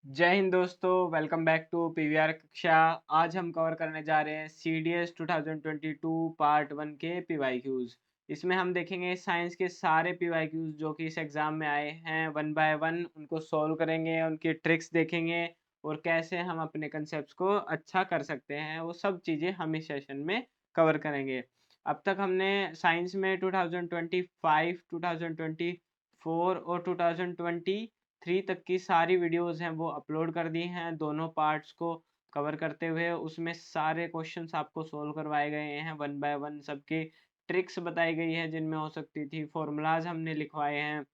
जय हिंद दोस्तों, welcome back to PVR कक्षा। आज हम कवर करने जा रहे हैं सीडीएस 2022 पार्ट 1 के पीवाईक्यूज। इसमें हम देखेंगे साइंस के सारे पीवाईक्यूज जो कि इस एग्जाम में आए हैं, वन बाय वन उनको सॉल्व करेंगे, उनकी ट्रिक्स देखेंगे और कैसे हम अपने कंसेप्ट्स को अच्छा कर सकते हैं। वो सब चीज़ें हम इस सेशन में कवर करेंगे। अब तक हमने साइंस में 2025, 2024 और 2023 तक की सारी वीडियोस हैं वो अपलोड कर दी हैं, दोनों पार्ट्स को कवर करते हुए। उसमें सारे क्वेश्चंस आपको सोल्व करवाए गए हैं वन बाय वन, सबकी ट्रिक्स बताई गई है जिनमें हो सकती थी, फॉर्मूलाज हमने लिखवाए हैं।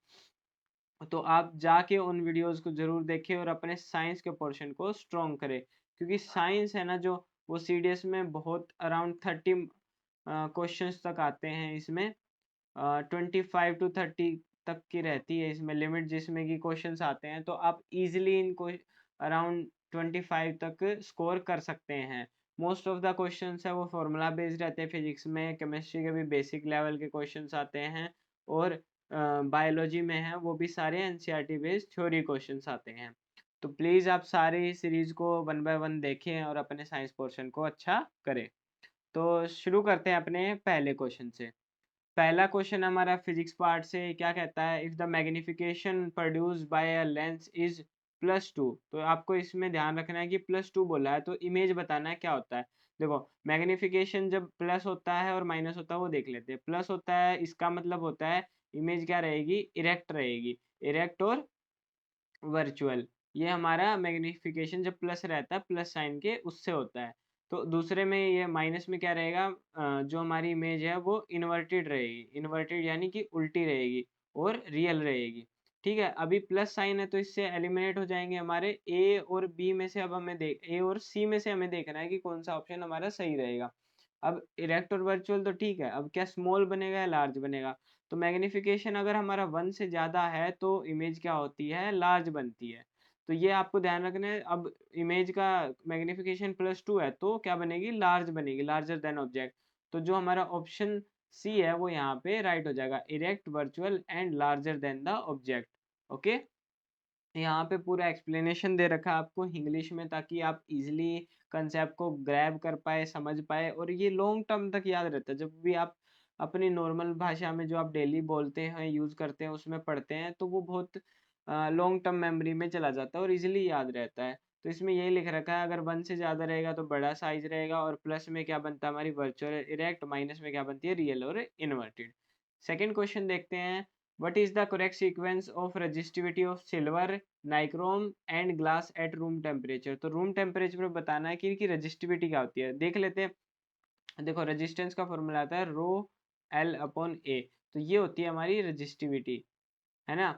तो आप जाके उन वीडियोस को ज़रूर देखें और अपने साइंस के पोर्शन को स्ट्रॉन्ग करें, क्योंकि साइंस है ना जो, वो सीडीएस में बहुत अराउंड 30 क्वेश्चंस तक आते हैं। इसमें 25 to 30 तक की रहती है इसमें लिमिट, जिसमें कि क्वेश्चंस आते हैं, तो आप इजीली इनको अराउंड 25 तक स्कोर कर सकते हैं। मोस्ट ऑफ द क्वेश्चंस है वो फॉर्मूला बेस्ड रहते हैं। फिजिक्स में, केमिस्ट्री के भी बेसिक लेवल के क्वेश्चंस आते हैं, और बायोलॉजी में है वो भी सारे एनसीईआरटी बेस्ड थ्योरी क्वेश्चंस आते हैं। तो प्लीज़ आप सारी सीरीज को वन बाय वन देखें और अपने साइंस पोर्शन को अच्छा करें। तो शुरू करते हैं अपने पहले क्वेश्चन से। पहला क्वेश्चन हमारा फिजिक्स पार्ट से क्या कहता है, if the magnification produced by a lens is +2। तो आपको इसमें ध्यान रखना है कि +2 बोला है तो इमेज बताना है क्या होता है। देखो, मैग्निफिकेशन जब प्लस होता है और माइनस होता है वो देख लेते हैं। प्लस होता है इसका मतलब होता है इमेज क्या रहेगी, इरेक्ट रहेगी। इरेक्ट और वर्चुअल, ये हमारा मैग्निफिकेशन जब प्लस रहता है, प्लस साइन के, उससे होता है। तो दूसरे में ये माइनस में क्या रहेगा, जो हमारी इमेज है वो इन्वर्टेड रहेगी। इन्वर्टेड यानी कि उल्टी रहेगी और रियल रहेगी। ठीक है, अभी प्लस साइन है तो इससे एलिमिनेट हो जाएंगे हमारे ए और बी में से। अब हमें ए और सी में से हमें देखना है कि कौन सा ऑप्शन हमारा सही रहेगा। अब इरेक्ट और वर्चुअल तो ठीक है, अब क्या स्मॉल बनेगा या लार्ज बनेगा। तो मैग्निफिकेशन अगर हमारा 1 से ज़्यादा है तो इमेज क्या होती है, लार्ज बनती है। तो ये आपको ध्यान रखना है। अब इमेज का मैग्निफिकेशन +2 है तो क्या बनेगी, लार्ज बनेगी, लार्जर देन ऑब्जेक्ट। तो जो हमारा ऑप्शन सी है वो यहाँ पे राइट हो जाएगा, erect, virtual and larger than the object. Okay, यहाँ पे पूरा एक्सप्लेनेशन दे रखा है आपको इंग्लिश में, ताकि आप इजीली कंसेप्ट को ग्रैब कर पाए, समझ पाए, और ये लॉन्ग टर्म तक याद रहता है। जब भी आप अपनी नॉर्मल भाषा में जो आप डेली बोलते हैं, यूज़ करते हैं, उसमें पढ़ते हैं, तो वो बहुत लॉन्ग टर्म मेमोरी में चला जाता है और इजीली याद रहता है। तो इसमें यही लिख रखा है, अगर 1 से ज़्यादा रहेगा तो बड़ा साइज रहेगा, और प्लस में क्या बनता है हमारी वर्चुअल इरेक्ट, माइनस में क्या बनती है रियल और इन्वर्टेड। सेकेंड क्वेश्चन देखते हैं। What is the correct sequence of resistivity of silver, nichrome and glass at room temperature. तो रूम टेम्परेचर में बताना है कि इनकी रजिस्टिविटी क्या होती है, देख लेते हैं। देखो, रेजिस्टेंस का फॉर्मूला आता है रो L/A। तो ये होती है हमारी रजिस्टिविटी, है ना।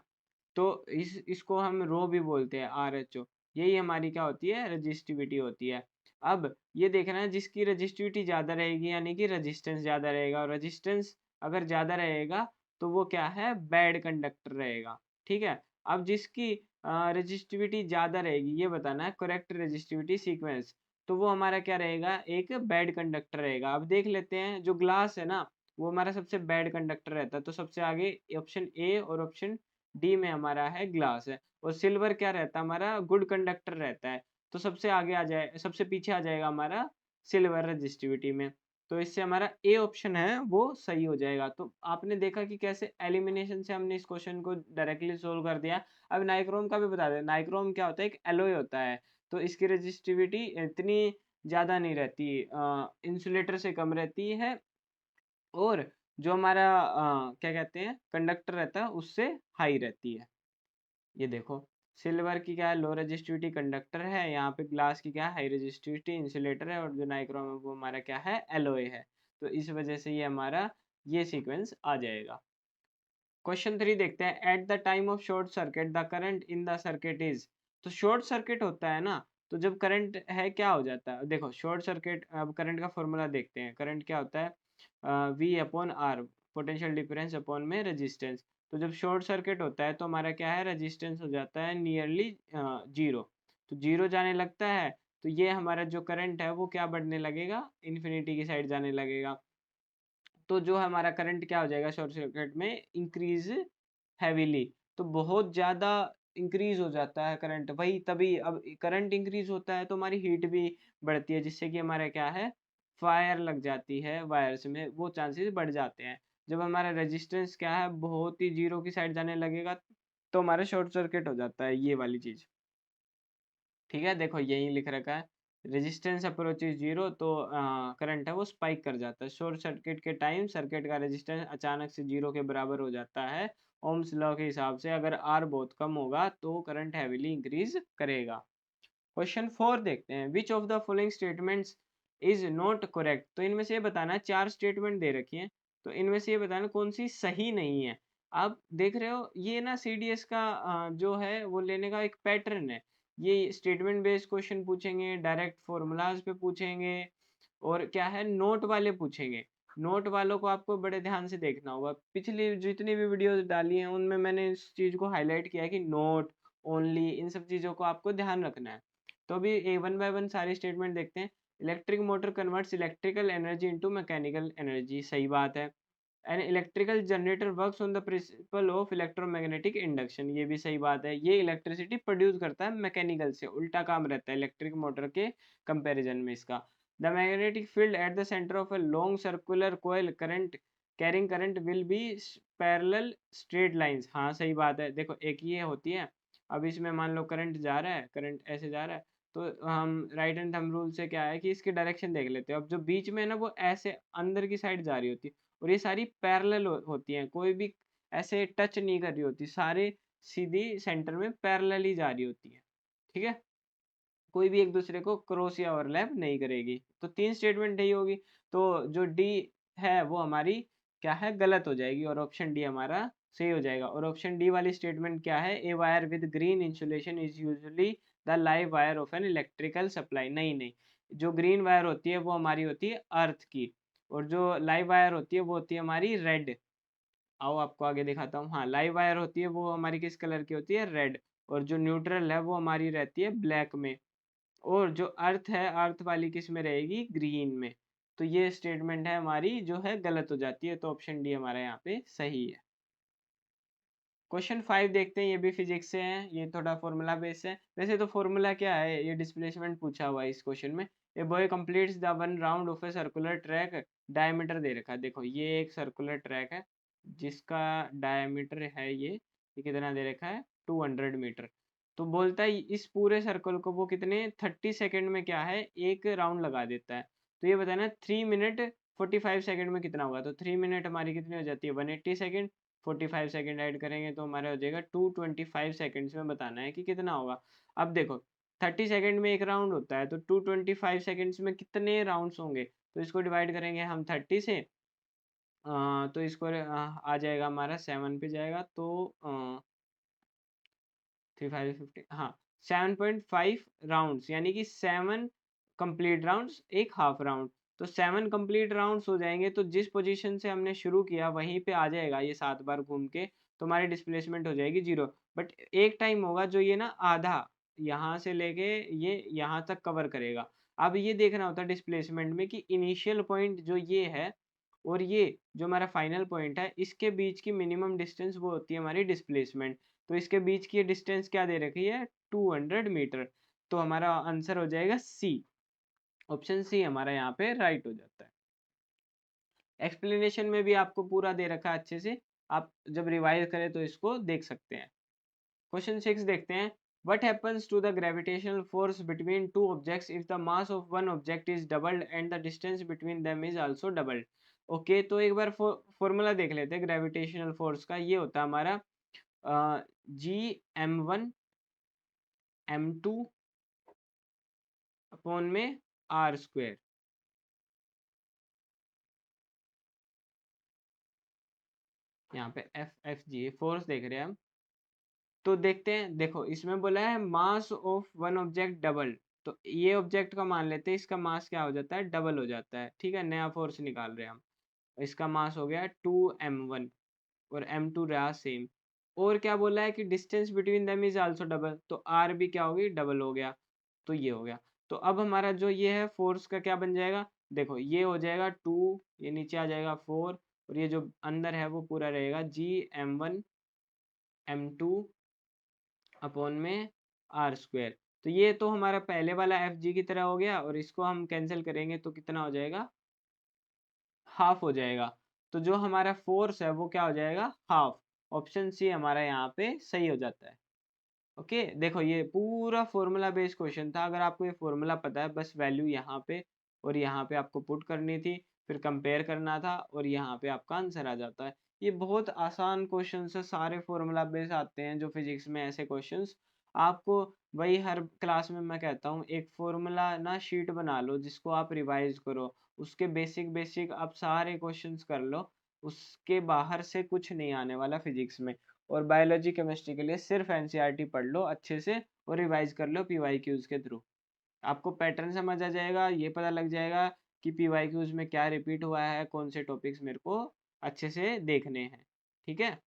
तो इसको हम रो भी बोलते हैं, RH। यही हमारी क्या होती है, रजिस्टिविटी होती है। अब ये देखना है, जिसकी रजिस्टिविटी ज़्यादा रहेगी यानी कि रजिस्टेंस ज़्यादा रहेगा, और रजिस्टेंस अगर ज़्यादा रहेगा तो वो क्या है, बैड कंडक्टर रहेगा। ठीक है, अब जिसकी रजिस्टिविटी ज़्यादा रहेगी, ये बताना है करेक्ट रजिस्टिविटी सीक्वेंस। तो वो हमारा क्या रहेगा, एक बैड कंडक्टर रहेगा। अब देख लेते हैं, जो ग्लास है ना वो हमारा सबसे बैड कंडक्टर रहता है, तो सबसे आगे ऑप्शन ए और ऑप्शन डी में हमारा है ग्लास है। और सिल्वर क्या रहता है हमारा, गुड कंडक्टर रहता है। तो सबसे आगे आ जाए, सबसे पीछे आ जाएगा हमारा सिल्वर रजिस्टिविटी में। तो इससे हमारा ए ऑप्शन है वो सही हो जाएगा। तो आपने देखा कि कैसे एलिमिनेशन से हमने इस क्वेश्चन को डायरेक्टली सोल्व कर दिया। अब नाइक्रोम का भी बता दें। नाइक्रोम क्या होता है, एक एलॉय होता है, तो इसकी रजिस्टिविटी इतनी ज़्यादा नहीं रहती, इंसुलेटर से कम रहती है, और जो हमारा क्या कहते हैं कंडक्टर रहता है उससे हाई रहती है। ये देखो, सिल्वर की क्या है, लो रेजिस्टिविटी कंडक्टर है, यहाँ पे ग्लास की क्या है, हाई रेजिस्टिविटी इंसुलेटर है, और जो नाइक्रोम है वो हमारा क्या है, एलॉय है। तो इस वजह से ये हमारा ये सीक्वेंस आ जाएगा। क्वेश्चन 3 देखते हैं। At the time of short circuit the current in the circuit is. तो शॉर्ट सर्किट होता है ना, तो जब करंट है क्या हो जाता है, देखो शॉर्ट सर्किट, अब करंट का फॉर्मूला देखते हैं। करंट क्या होता है, V/R, पोटेंशियल डिफरेंस अपॉन में रेजिस्टेंस। तो जब शॉर्ट सर्किट होता है तो हमारा क्या है, रेजिस्टेंस हो जाता है नियरली 0। तो 0 जाने लगता है तो ये हमारा जो करंट है वो क्या बढ़ने लगेगा, इन्फिनिटी की साइड जाने लगेगा। तो जो हमारा करंट क्या हो जाएगा शॉर्ट सर्किट में, इंक्रीज हैवीली। तो बहुत ज़्यादा इंक्रीज हो जाता है करंट, वही तभी अब करंट इंक्रीज होता है तो हमारी हीट भी बढ़ती है, जिससे कि हमारा क्या है, फायर लग जाती है वायर्स में, वो चांसेस बढ़ जाते हैं। जब हमारा रेजिस्टेंस क्या है बहुत ही जीरो की साइड जाने लगेगा तो हमारा शॉर्ट सर्किट हो जाता है, ये वाली चीज। ठीक है, देखो यही लिख रखा है, रेजिस्टेंस अप्रोचेज जीरो तो करंट है वो स्पाइक कर जाता है। शॉर्ट सर्किट के टाइम सर्किट का रेजिस्टेंस अचानक से जीरो के बराबर हो जाता है ओम्स लॉ के हिसाब से। अगर आर बहुत कम होगा तो करंट हैवीली इंक्रीज करेगा। क्वेश्चन 4 देखते हैं, which of the following statements is not correct. तो इनमें से ये बताना है, चार स्टेटमेंट दे रखी है, तो इनमें से ये बताना कौन सी सही नहीं है। आप देख रहे हो ये ना सीडीएस का जो है वो लेने का एक पैटर्न है। ये स्टेटमेंट बेस्ड क्वेश्चन पूछेंगे, डायरेक्ट फॉर्मूलाज पे पूछेंगे, और क्या है नोट वाले पूछेंगे। नोट वालों को आपको बड़े ध्यान से देखना होगा, पिछली जितनी भी वीडियोस डाली हैं उनमें मैंने इस चीज को हाईलाइट किया है कि नोट ओनली, इन सब चीजों को आपको ध्यान रखना है। तो अभी ए वन बाय वन सारे स्टेटमेंट देखते हैं। Electric motor converts electrical energy into mechanical energy, सही बात है। An electrical generator works on the principle of electromagnetic induction, ये भी सही बात है। ये इलेक्ट्रिसिटी प्रोड्यूस करता है मैकेनिकल से, उल्टा काम रहता है इलेक्ट्रिक मोटर के कंपैरिजन में इसका। The magnetic field at the centre of a long circular coil current carrying current will be parallel straight lines, हाँ सही बात है। देखो एक ये होती है, अब इसमें मान लो करंट जा रहा है, करंट ऐसे जा रहा है, तो हम राइट एंड थंब रूल से क्या है कि इसकी डायरेक्शन देख लेते हैं। अब जो बीच में है ना वो ऐसे अंदर की साइड जा रही होती है, और ये सारी पैरेलल होती हैं, कोई भी ऐसे टच नहीं कर रही होती, सारे सीधी सेंटर में पैरेलल ही जा रही होती है। ठीक है, कोई भी एक दूसरे को क्रॉस या ओवरलैप नहीं करेगी। तो तीन स्टेटमेंट यही होगी, तो जो डी है वो हमारी क्या है, गलत हो जाएगी, और ऑप्शन डी हमारा सही हो जाएगा। और ऑप्शन डी वाली स्टेटमेंट क्या है, a wire with green insulation is usually the live wire of an electrical supply, नहीं नहीं, जो ग्रीन वायर होती है वो हमारी होती है अर्थ की, और जो लाइव वायर होती है वो होती है हमारी रेड। आओ आपको आगे दिखाता हूँ। हाँ, लाइव वायर होती है वो हमारी किस कलर की होती है, रेड, और जो न्यूट्रल है वो हमारी रहती है ब्लैक में, और जो अर्थ है अर्थ वाली किस में रहेगी, ग्रीन में। तो ये स्टेटमेंट है हमारी जो है गलत हो जाती है, तो ऑप्शन डी हमारा यहाँ पे सही है। क्वेश्चन 5 देखते हैं, ये भी फिजिक्स से है, ये थोड़ा फॉर्मूला बेस्ड है। वैसे तो फॉर्मूला क्या है, ये डिस्प्लेसमेंट पूछा हुआ है इस क्वेश्चन में। A boy completes the one round of a circular track, diameter दे रखा है। देखो ये एक सर्कुलर ट्रैक है जिसका डायमीटर है ये कितना दे रखा है, 200 मीटर। तो बोलता है इस पूरे सर्कल को वो कितने 30 सेकेंड में क्या है एक राउंड लगा देता है। तो ये बताना 3 मिनट 45 सेकेंड में कितना होगा। तो 3 मिनट हमारी कितनी हो जाती है, 180 सेकेंड, 45 सेकेंड ऐड करेंगे तो हमारा हो जाएगा 225 सेकेंड्स में बताना है कि कितना होगा। अब देखो 30 सेकेंड में एक राउंड होता है, तो 225 सेकेंड्स में कितने राउंड्स होंगे, तो इसको डिवाइड करेंगे हम 30 से, तो इसको आ जाएगा हमारा 7 पे जाएगा, तो 3 5 50, हाँ 7.5 राउंड्स, यानी कि 7 कंप्लीट राउंड्स एक हाफ राउंड। तो 7 कंप्लीट राउंड्स हो जाएंगे, तो जिस पोजीशन से हमने शुरू किया वहीं पे आ जाएगा ये 7 बार घूम के, तो हमारी डिस्प्लेसमेंट हो जाएगी 0। बट एक टाइम होगा जो ये ना आधा यहाँ से लेके ये यहाँ तक कवर करेगा। अब ये देखना होता है डिस्प्लेसमेंट में कि इनिशियल पॉइंट जो ये है और ये जो हमारा फाइनल पॉइंट है, इसके बीच की मिनिमम डिस्टेंस वो होती है हमारी डिस्प्लेसमेंट। तो इसके बीच की डिस्टेंस क्या दे रखी है, 200 मीटर। तो हमारा आंसर हो जाएगा सी, ऑप्शन सी हमारा यहाँ पे राइट हो जाता है। एक्सप्लेनेशन में भी आपको पूरा दे रखा है अच्छे से, आप जब रिवाइज करें तो इसको देख सकते हैं। क्वेश्चन 6 देखते हैं, what happens to the gravitational force between two objects if the mass of one object is doubled and the distance between them is also doubled। Okay, तो एक बार फॉर्मूला देख लेते हैं ग्रेविटेशनल फोर्स का। ये होता है हमारा G m1 m2 अपॉन में r²। यहाँ पे FG फोर्स देख रहे हैं हम। तो देखते हैं, देखो इसमें बोला है mass of one object double, तो ये ऑब्जेक्ट का मान लेते हैं, इसका मास क्या हो जाता है, डबल हो जाता है। ठीक है, नया फोर्स निकाल रहे हैं हम, इसका मास हो गया 2m1 और m2 रहा सेम। और क्या बोला है कि distance between them is also double, तो r भी क्या होगी, डबल हो गया। तो ये हो गया। तो अब हमारा जो ये है फोर्स का क्या बन जाएगा, देखो ये हो जाएगा 2, ये नीचे आ जाएगा 4, और ये जो अंदर है वो पूरा रहेगा G m1 m2 अपॉन में आर स्क्वायर। तो ये तो हमारा पहले वाला एफ जी की तरह हो गया, और इसको हम कैंसिल करेंगे तो कितना हो जाएगा, हाफ हो जाएगा। तो जो हमारा फोर्स है वो क्या हो जाएगा, हाफ। ऑप्शन सी हमारा यहाँ पे सही हो जाता है। ओके, देखो ये पूरा फॉर्मूला बेस्ड क्वेश्चन था। अगर आपको ये फॉर्मूला पता है, बस वैल्यू यहाँ पे और यहाँ पे आपको पुट करनी थी, फिर कंपेयर करना था और यहाँ पे आपका आंसर आ जाता है। ये बहुत आसान क्वेश्चन है, सारे फॉर्मूला बेस्ड आते हैं जो फिजिक्स में ऐसे क्वेश्चंस। आपको वही हर क्लास में मैं कहता हूँ, एक फॉर्मूला ना शीट बना लो जिसको आप रिवाइज करो, उसके बेसिक बेसिक आप सारे क्वेश्चंस कर लो, उसके बाहर से कुछ नहीं आने वाला फिजिक्स में। और बायोलॉजी केमिस्ट्री के लिए सिर्फ एनसीईआरटी पढ़ लो अच्छे से और रिवाइज कर लो पीवाईक्यूज के थ्रू। आपको पैटर्न समझ आ जाएगा, ये पता लग जाएगा कि पीवाईक्यूज में क्या रिपीट हुआ है, कौन से टॉपिक्स मेरे को अच्छे से देखने हैं। ठीक है,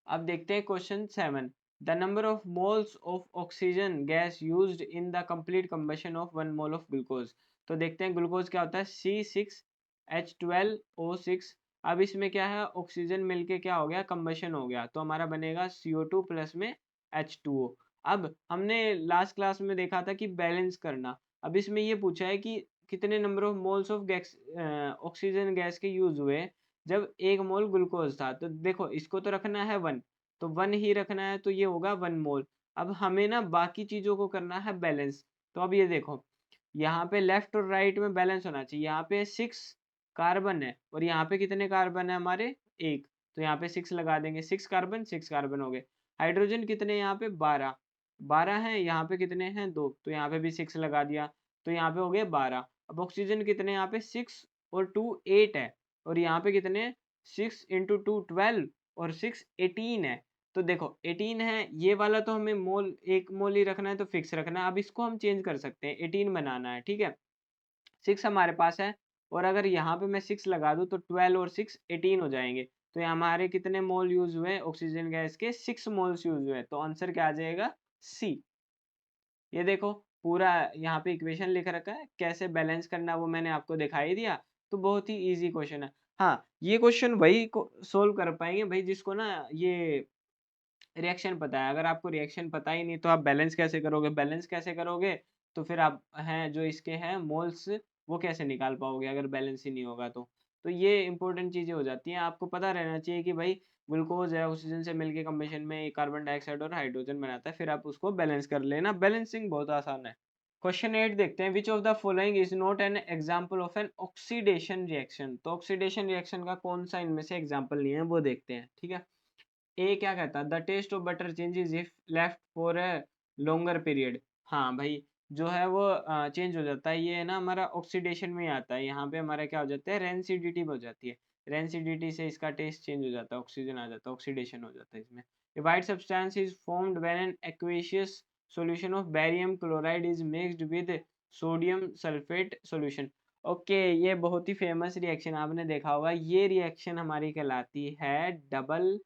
अब देखते हैं question 7। The number of moles of oxygen gas used in the complete combustion of 1 mole of glucose. तो देखते हैं ग्लूकोज क्या होता है, C6H12O6। अब इसमें क्या है, ऑक्सीजन मिलके क्या हो गया, कंबशन हो गया, तो हमारा बनेगा CO2 प्लस में H2O। अब हमने लास्ट क्लास में देखा था कि बैलेंस करना। अब इसमें ये पूछा है कि कितने number of moles of gas oxygen gas के यूज हुए जब 1 मोल ग्लूकोज था। तो देखो इसको तो रखना है 1, तो 1 ही रखना है, तो ये होगा 1 मोल। अब हमें ना बाकी चीजों को करना है बैलेंस। तो अब ये देखो, यहाँ पे लेफ्ट और राइट में बैलेंस होना चाहिए। यहाँ पे 6 कार्बन है और यहाँ पे कितने कार्बन है हमारे, एक, तो यहाँ पे 6 लगा देंगे, 6 कार्बन हो गए। हाइड्रोजन कितने यहाँ पे, 12 12 है, यहाँ पे कितने हैं, 2, तो यहाँ पे भी 6 लगा दिया, तो यहाँ पे हो गए 12। अब ऑक्सीजन कितने यहाँ पे, 6 और 2 8 है, और यहाँ पे कितने, 6 इंटू 2 12 और 6 18 है। तो देखो 18 है, ये वाला तो हमें मोल, एक मोल ही रखना है तो फिक्स रखना है। अब इसको हम चेंज कर सकते हैं, 18 बनाना है, ठीक है। 6 हमारे पास है, और अगर यहाँ पे मैं 6 लगा दूँ तो 12 और 6 18 हो जाएंगे। तो यहाँ हमारे कितने मोल यूज हुए ऑक्सीजन गैस के, 6 मोल्स यूज हुए, तो आंसर क्या आ जाएगा, सी। ये देखो पूरा यहाँ पे इक्वेशन लिख रखा है, कैसे बैलेंस करना वो मैंने आपको दिखाई दिया। तो बहुत ही इजी क्वेश्चन है। हाँ, ये क्वेश्चन वही को सोल्व कर पाएंगे भाई जिसको ना ये रिएक्शन पता है। अगर आपको रिएक्शन पता ही नहीं तो आप बैलेंस कैसे करोगे, बैलेंस कैसे करोगे, तो फिर आप हैं जो इसके हैं मोल्स, वो कैसे निकाल पाओगे अगर बैलेंस ही नहीं होगा तो ये इंपॉर्टेंट चीजें हो जाती हैं। आपको पता रहना चाहिए कि भाई ग्लूकोज है, ऑक्सीजन से मिलके कम्बिशन में कार्बन डाइऑक्साइड और हाइड्रोजन बनाता है, फिर आप उसको बैलेंस कर लेना। बैलेंसिंग बहुत आसान है। क्वेश्चन 8 देखते हैं, which of the following is not an example of an oxidation reaction. तो ऑक्सीडेशन रिएक्शन का कौन सा इनमें से एग्जाम्पल नहीं है वो देखते हैं, ठीक है। ए क्या कहता है, the taste of butter changes if left for a longer period. हाँ भाई, जो है वो चेंज हो जाता है, ये है ना हमारा ऑक्सीडेशन में ही आता है। यहाँ पे हमारा क्या हो जाता है, रेंसिडिटी हो जाती है, रेंसिडिटी से इसका टेस्ट चेंज हो जाता है, ऑक्सीजन आ जाता है, ऑक्सीडेशन हो जाता है इसमें। A white substance is formed when an aqueous solution of barium chloride is mixed with sodium sulfate solution। Okay, ये बहुत ही फेमस रिएक्शन आपने देखा होगा। ये रिएक्शन हमारी कहलाती है डबल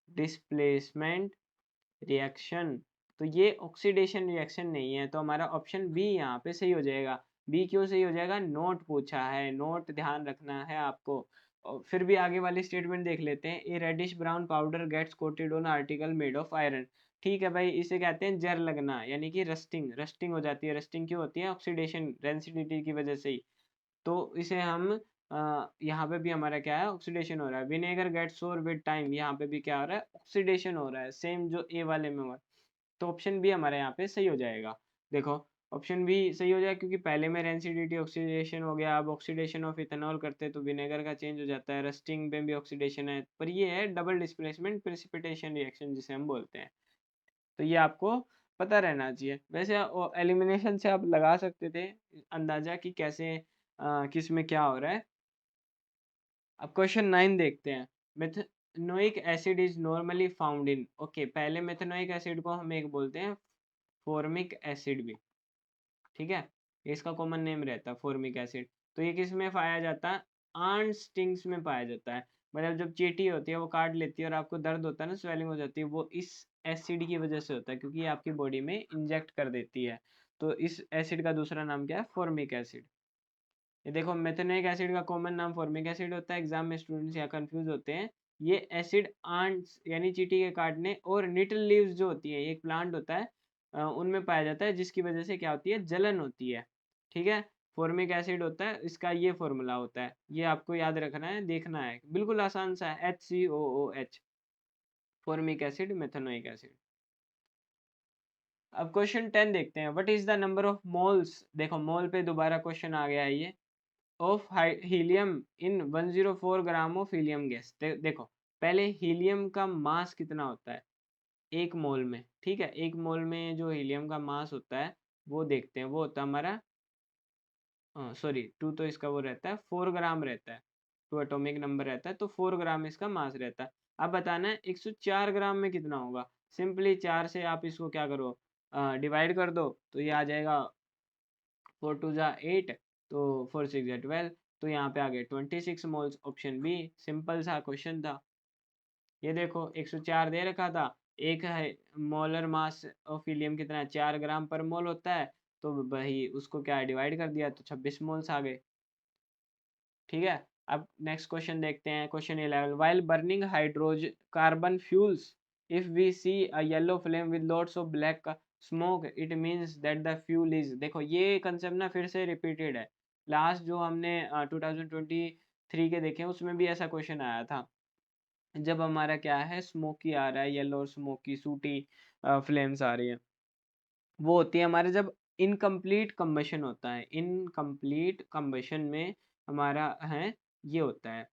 डिस्प्लेसमेंट रिएक्शन। तो ये ऑक्सीडेशन रिएक्शन नहीं है, तो हमारा ऑप्शन बी यहाँ पे सही हो जाएगा। बी क्यों सही हो जाएगा, नोट पूछा है, नोट ध्यान रखना है आपको। और फिर भी आगे वाली स्टेटमेंट देख लेते हैं, a reddish brown powder gets coated on article made of iron. ठीक है भाई, इसे कहते हैं जर लगना, यानी कि रस्टिंग, रस्टिंग हो जाती है। रस्टिंग क्यों होती है, ऑक्सीडेशन रेंसिडिटी की वजह से ही। तो इसे हम यहाँ पे भी हमारा क्या है, ऑक्सीडेशन हो रहा है। विनेगर गेट सोर विद टाइम, यहाँ पे भी क्या हो रहा है, ऑक्सीडेशन हो रहा है, सेम जो ए वाले में हुआ। तो ऑप्शन बी हमारे यहाँ पे सही हो जाएगा। देखो ऑप्शन बी सही हो जाएगा क्योंकि पहले में रेंसिडिटी ऑक्सीडेशन हो गया, अब ऑक्सीडेशन ऑफ इथेनॉल करते तो विनेगर का चेंज हो जाता है, रस्टिंग में भी ऑक्सीडेशन है, पर ये है डबल डिस्प्लेसमेंट प्रेसिपिटेशन रिएक्शन जिसे हम बोलते हैं। तो ये आपको पता रहना चाहिए। वैसे एलिमिनेशन से आप लगा सकते थे अंदाजा कि कैसे किस में क्या हो रहा है। अब क्वेश्चन 9 देखते हैं, methanoic acid is normally found in. Okay, पहले मेथनोइक एसिड को हम एक बोलते हैं फॉर्मिक एसिड भी, ठीक है, ये इसका कॉमन नेम रहता है फॉर्मिक एसिड। तो ये किस में पाया जाता है, आंट स्टिंग्स में पाया जाता है। मतलब जब चींटी होती है वो काट लेती है और आपको दर्द होता है ना, स्वेलिंग हो जाती है, वो इस एसिड की वजह से होता है, क्योंकि ये आपकी बॉडी में इंजेक्ट कर देती है। तो इस एसिड का दूसरा नाम क्या है, फॉर्मिक एसिड। ये देखो मेथनोइक एसिड का कॉमन नाम फॉर्मिक एसिड होता है। एग्जाम में स्टूडेंट्स यहाँ कंफ्यूज होते हैं ये एसिड आंट्स यानी चींटी के काटने और निटल लीव्स जो होती है, एक प्लांट होता है उनमें पाया जाता है, जिसकी वजह से क्या होती है, जलन होती है। ठीक है, फॉर्मिक एसिड होता है, इसका ये फॉर्मूला होता है, ये आपको याद रखना है, देखना है, बिल्कुल आसान सा है, HCOOH, formic acid, methanoic acid. अब क्वेश्चन 10 देखते हैं, what is the number of moles, देखो मोल पे दोबारा क्वेश्चन आ गया है ये, of helium in 104 gram of helium gas. देखो पहले हीलियम का मास कितना होता है एक मोल में, ठीक है, एक मोल में जो हीलियम का मास होता है वो देखते हैं, वो होता है हमारा, सॉरी 2 तो इसका वो रहता है, 4 ग्राम रहता है, 2 एटॉमिक नंबर रहता है, तो 4 ग्राम इसका मास रहता है। अब बताना है 104 ग्राम में कितना होगा, सिंपली 4 से आप इसको क्या करो, डिवाइड कर दो, तो ये आ जाएगा 4 टू जा 8, तो 4 6 जा 12, तो यहाँ पे आ गए 26 मोल्स, ऑप्शन बी, सिंपल सा क्वेश्चन था। ये देखो 104 दे रखा था, एक है मोलर मास ऑफ हीलियम कितना है, 4 ग्राम पर मोल होता है, तो वही उसको क्या डिवाइड कर दिया, तो 26 मोल्स आ गए। ठीक है, अब नेक्स्ट क्वेश्चन देखते हैं, question 11, while burning hydrogen carbon fuels, if we see a yellow flame with lots of black smoke, it means that the fuel is, देखो ये कंसेप्ट ना फिर से रिपीटेड है, लास्ट जो हमने 2023 के देखे उसमें भी ऐसा क्वेश्चन आया था, जब हमारा क्या है स्मोकी आ रहा है, येलो स्मोकी सूटी फ्लेम्स आ रही है, वो होती है हमारे जब इनकम्प्लीट कम्बशन होता है, इनकम्प्लीट कम्बशन में हमारा है ये होता है,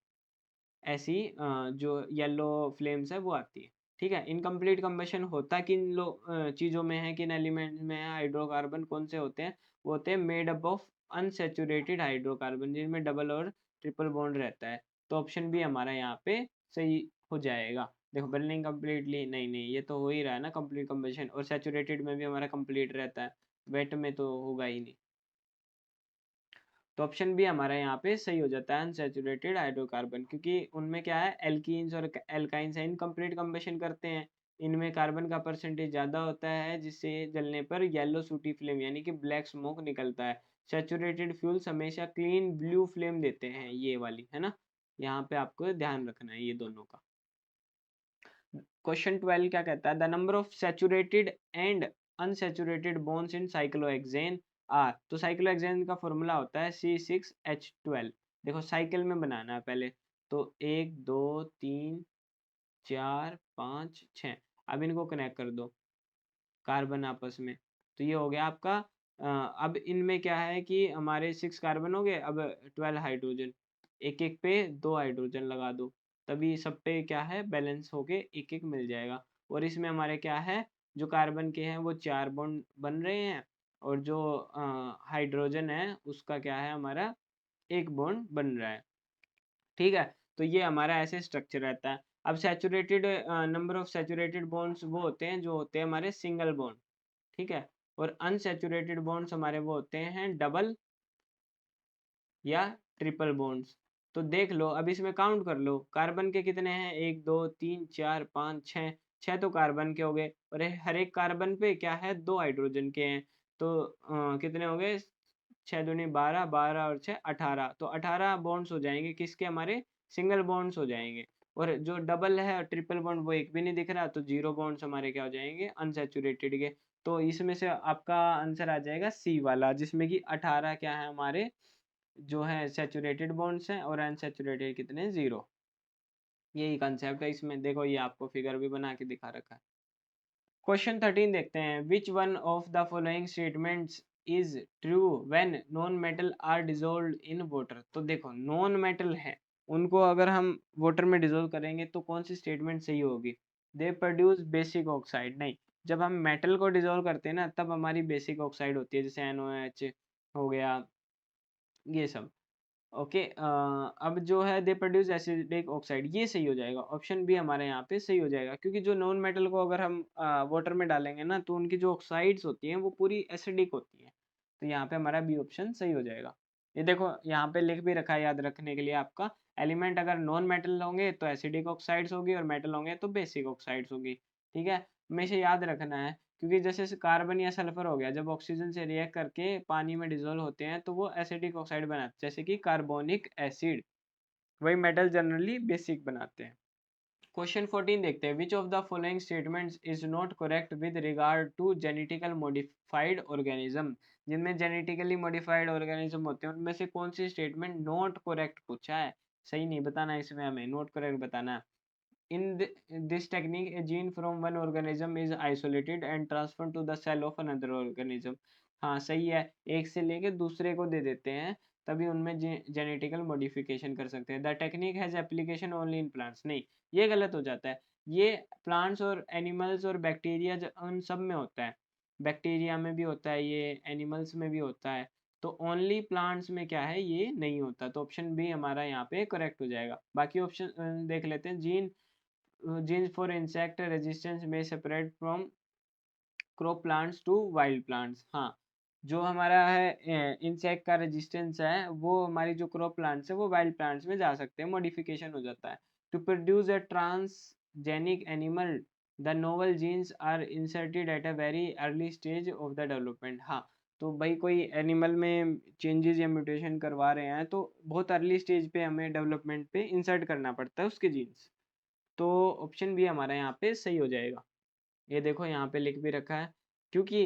ऐसी जो येलो फ्लेम्स है वो आती है। ठीक है, इनकम्प्लीट कम्बशन होता किन चीज़ों में है, किन एलिमेंट में है, हाइड्रोकार्बन कौन से होते हैं, वो होते हैं made up of unsaturated hydrocarbon, जिनमें डबल और ट्रिपल बॉन्ड रहता है, तो ऑप्शन बी हमारा यहाँ पे सही हो जाएगा। देखो बर्निंग कम्प्लीटली, नहीं नहीं ये तो हो ही रहा है ना कंप्लीट कम्बशन, और सैचुरेटेड में भी हमारा कंप्लीट रहता है, वेट में तो होगा ही नहीं, तो ऑप्शन बी हमारा यहाँ पे सही हो जाता है, अनसैचुरेटेड हाइड्रोकार्बन, क्योंकि उनमें क्या है एल्कीन्स और एल्काइंस है, इनकम्प्लीट कम्बशन करते हैं, इनमें कार्बन का परसेंटेज ज़्यादा होता है, जिससे जलने पर येलो सूटी फ्लेम यानी कि ब्लैक स्मोक निकलता है। सैचुरेटेड फ्यूल्स हमेशा क्लीन ब्लू फ्लेम देते हैं, ये वाली है ना, यहाँ पे आपको ध्यान रखना है ये दोनों का। क्वेश्चन 12 क्या कहता है, the number of saturated and unsaturated bonds in cyclohexane are, तो साइक्लोहेक्सेन का फॉर्मूला होता है C6H12, देखो साइकिल में बनाना है पहले, तो 1 2 3 4 5 6, अब इनको कनेक्ट कर दो कार्बन आपस में, तो ये हो गया आपका अब इनमें क्या है कि हमारे 6 कार्बन हो गए, अब 12 हाइड्रोजन, एक एक पे 2 हाइड्रोजन लगा दो, तभी सब पे क्या है बैलेंस होके एक एक मिल जाएगा, और इसमें हमारे क्या है जो कार्बन के हैं वो 4 बॉन्ड बन रहे हैं, और जो हाइड्रोजन है उसका क्या है हमारा एक बॉन्ड बन रहा है। ठीक है, तो ये हमारा ऐसे स्ट्रक्चर रहता है। अब saturated number of saturated bonds वो होते हैं जो होते हैं हमारे सिंगल बॉन्ड, ठीक है, और अनसैचुरेटेड बॉन्ड्स हमारे वो होते हैं डबल या ट्रिपल बॉन्ड्स। तो देख लो अब इसमें काउंट कर लो, कार्बन के कितने हैं, 1 2 3 4 5 6, 6 तो कार्बन के हो गए, और हर एक कार्बन पे क्या है 2 हाइड्रोजन के हैं, तो कितने हो गए, 6 दूनी 12, 12 और 6 18, तो 18 बॉन्ड्स हो जाएंगे किसके, हमारे सिंगल बॉन्ड्स हो जाएंगे, और जो डबल है और ट्रिपल बॉन्ड वो एक भी नहीं दिख रहा, तो 0 बॉन्ड्स हमारे क्या हो जाएंगे अनसैचुरेटेड के, तो इसमें से आपका आंसर आ जाएगा सी वाला, जिसमें कि 18 क्या है हमारे जो है सैचुरेटेड बॉन्ड्स हैं, और अनसैचुरेटेड कितने 0, यही कंसेप्ट है इसमें, देखो ये आपको फिगर भी बना के दिखा रखा है। क्वेश्चन 13 देखते हैं, which one of the following statements is true when non metal are dissolved in water, तो देखो नॉन मेटल है उनको अगर हम वाटर में डिजोल्व करेंगे तो कौन सी स्टेटमेंट सही होगी, दे प्रोड्यूस बेसिक ऑक्साइड, नहीं, जब हम मेटल को डिजोल्व करते हैं ना तब हमारी बेसिक ऑक्साइड होती है, जैसे NOH हो गया ये सब। ओके, अब जो है दे प्रोड्यूस एसिडिक ऑक्साइड, ये सही हो जाएगा, ऑप्शन बी हमारे यहाँ पे सही हो जाएगा, क्योंकि जो नॉन मेटल को अगर हम वाटर में डालेंगे ना तो उनकी जो ऑक्साइड्स होती हैं वो पूरी एसिडिक होती हैं, तो यहाँ पे हमारा बी ऑप्शन सही हो जाएगा। ये देखो यहाँ पे लिख भी रखा है याद रखने के लिए आपका, एलिमेंट अगर नॉन मेटल होंगे तो एसिडिक ऑक्साइड्स होगी, और मेटल होंगे तो बेसिक ऑक्साइड्स होगी। ठीक है, हमेशा याद रखना है, क्योंकि जैसे कार्बन या सल्फर हो गया, जब ऑक्सीजन से रिएक्ट करके पानी में डिजोल्व होते हैं तो वो एसिडिक ऑक्साइड बनाते हैं, जैसे कि कार्बोनिक एसिड, वही मेटल जनरली बेसिक बनाते हैं। क्वेश्चन 14 देखते हैं, which of the following statements is not correct with regard to genetical modified organism. जिनमें जेनेटिकली मॉडिफाइड ऑर्गेनिज्म होते हैं उनमें से कौन सी स्टेटमेंट नॉट करेक्ट पूछा है, सही नहीं बताना है, इसमें हमें नॉट करेक्ट बताना है। In this technique, a gene from one organism is isolated and transferred to the cell of another organism. हाँ सही है, एक से लेके दूसरे को दे देते हैं, तभी उनमें जेनेटिकल मॉडिफिकेशन कर सकते हैं। The technique has application only in plants, नहीं ये गलत हो जाता है। ये प्लांट्स और एनिमल्स और बैक्टीरिया उन सब में होता है, बैक्टीरिया में भी होता है, ये एनिमल्स में भी होता है, तो ओनली प्लांट्स में क्या है ये नहीं होता। तो ऑप्शन बी हमारा यहाँ पे करेक्ट हो जाएगा। बाकी ऑप्शन देख लेते हैं। genes for insect resistance may separate from crop plants to wild plants। हाँ, जो हमारा है इंसेक्ट का रेजिस्टेंस है वो हमारी जो क्रॉप प्लांट्स है वो वाइल्ड प्लांट्स में जा सकते हैं, मॉडिफिकेशन हो जाता है। To produce a transgenic animal the novel genes are inserted at a very early stage of the development. हाँ, तो भाई कोई एनिमल में चेंजेस या म्यूटेशन करवा रहे हैं तो बहुत अर्ली स्टेज पे हमें डेवलपमेंट पे इंसर्ट करना पड़ता है उसके जीन्स। तो ऑप्शन बी हमारा यहाँ पे सही हो जाएगा। ये देखो यहाँ पे लिख भी रखा है, क्योंकि